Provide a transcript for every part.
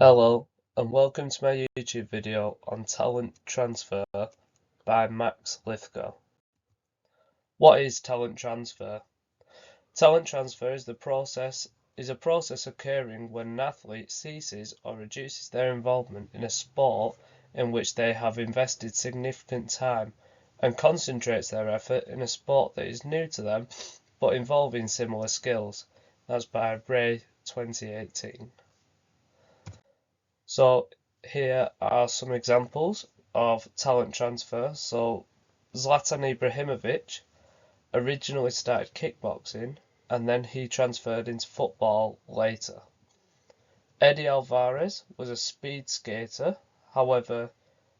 Hello and welcome to my YouTube video on talent transfer by Max Lithgow. What is talent transfer? Talent transfer is a process occurring when an athlete ceases or reduces their involvement in a sport in which they have invested significant time and concentrates their effort in a sport that is new to them but involving similar skills. That's by Ray 2018. So here are some examples of talent transfer. So Zlatan Ibrahimovic originally started kickboxing and then he transferred into football later. Eddie Alvarez was a speed skater, however,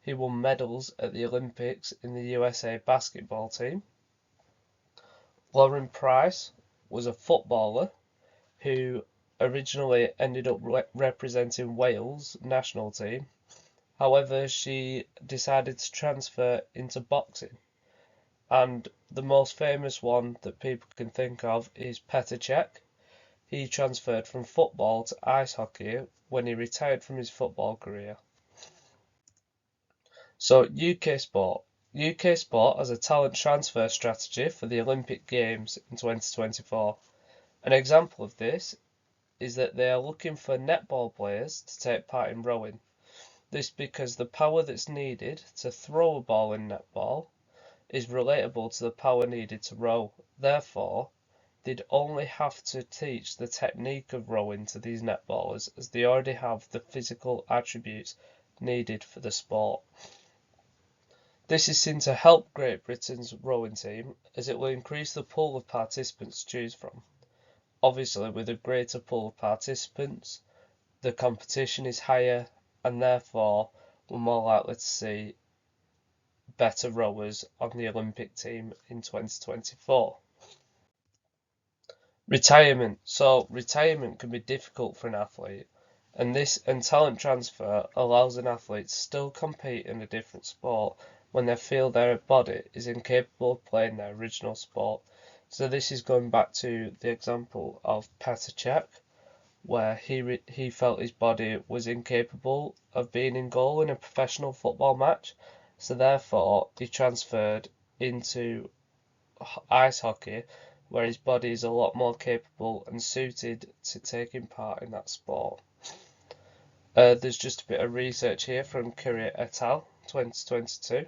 he won medals at the Olympics in the USA basketball team. Lauren Price was a footballer who originally ended up representing Wales national team. However, she decided to transfer into boxing. And the most famous one that people can think of is Petr Cech. He transferred from football to ice hockey when he retired from his football career. So UK Sport. UK Sport has a talent transfer strategy for the Olympic Games in 2024. An example of this is that they are looking for netball players to take part in rowing. This because the power that's needed to throw a ball in netball is relatable to the power needed to row. Therefore, they'd only have to teach the technique of rowing to these netballers as they already have the physical attributes needed for the sport. This is seen to help Great Britain's rowing team as it will increase the pool of participants to choose from. Obviously, with a greater pool of participants, the competition is higher and therefore we're more likely to see better rowers on the Olympic team in 2024. Retirement. So retirement can be difficult for an athlete, and talent transfer allows an athlete to still compete in a different sport when they feel their body is incapable of playing their original sport. So this is going back to the example of Petr Cech, where he felt his body was incapable of being in goal in a professional football match, so therefore he transferred into ice hockey, where his body is a lot more capable and suited to taking part in that sport. There's just a bit of research here from Currier et al. 2022,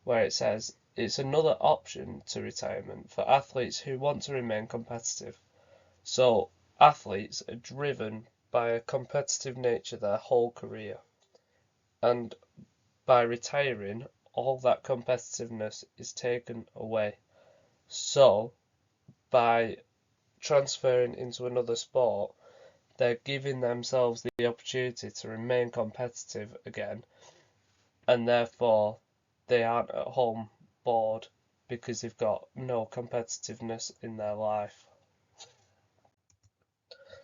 where it says it's another option to retirement for athletes who want to remain competitive. So athletes are driven by a competitive nature their whole career, and by retiring, all that competitiveness is taken away. So by transferring into another sport, they're giving themselves the opportunity to remain competitive again, and therefore they aren't at home bored because they've got no competitiveness in their life.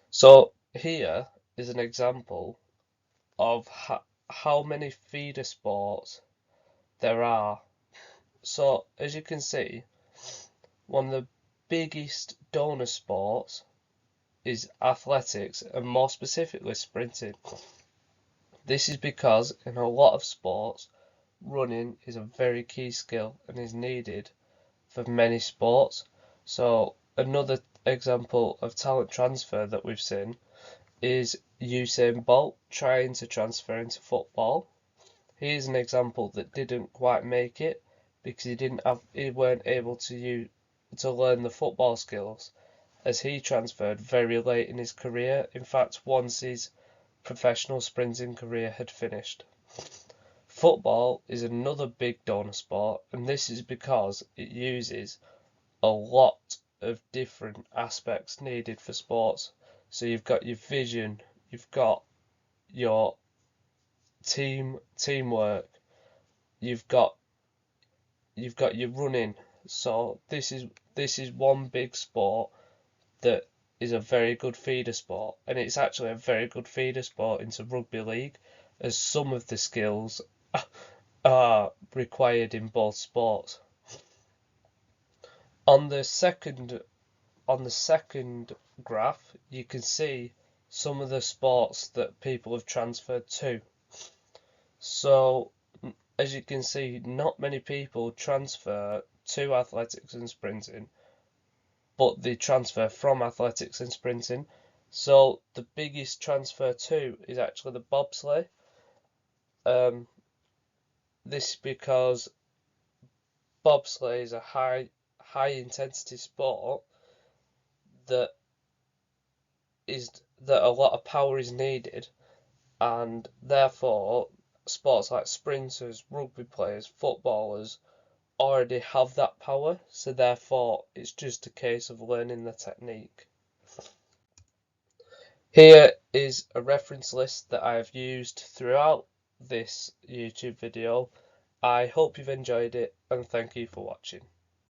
So here is an example of how many feeder sports there are. So as you can see, one of the biggest donor sports is athletics, and more specifically sprinting. This is because in a lot of sports, running is a very key skill and is needed for many sports. So another example of talent transfer that we've seen is Usain Bolt trying to transfer into football. Here's an example that didn't quite make it because he weren't able to learn the football skills, as he transferred very late in his career. In fact, once his professional sprinting career had finished. Football is another big donor sport, and this is because it uses a lot of different aspects needed for sports. So you've got your vision, you've got your teamwork, you've got your running. So this is one big sport that is a very good feeder sport, and it's actually a very good feeder sport into rugby league, as some of the skills are required in both sports. On the second graph, you can see some of the sports that people have transferred to. So, as you can see, not many people transfer to athletics and sprinting, but they transfer from athletics and sprinting. So the biggest transfer to is actually the bobsleigh. Um, this is because bobsleigh is a high intensity sport that is that a lot of power is needed, and therefore sports like sprinters, rugby players, footballers already have that power, so therefore it's just a case of learning the technique. Here is a reference list that I have used throughout this YouTube video. I hope you've enjoyed it, and thank you for watching.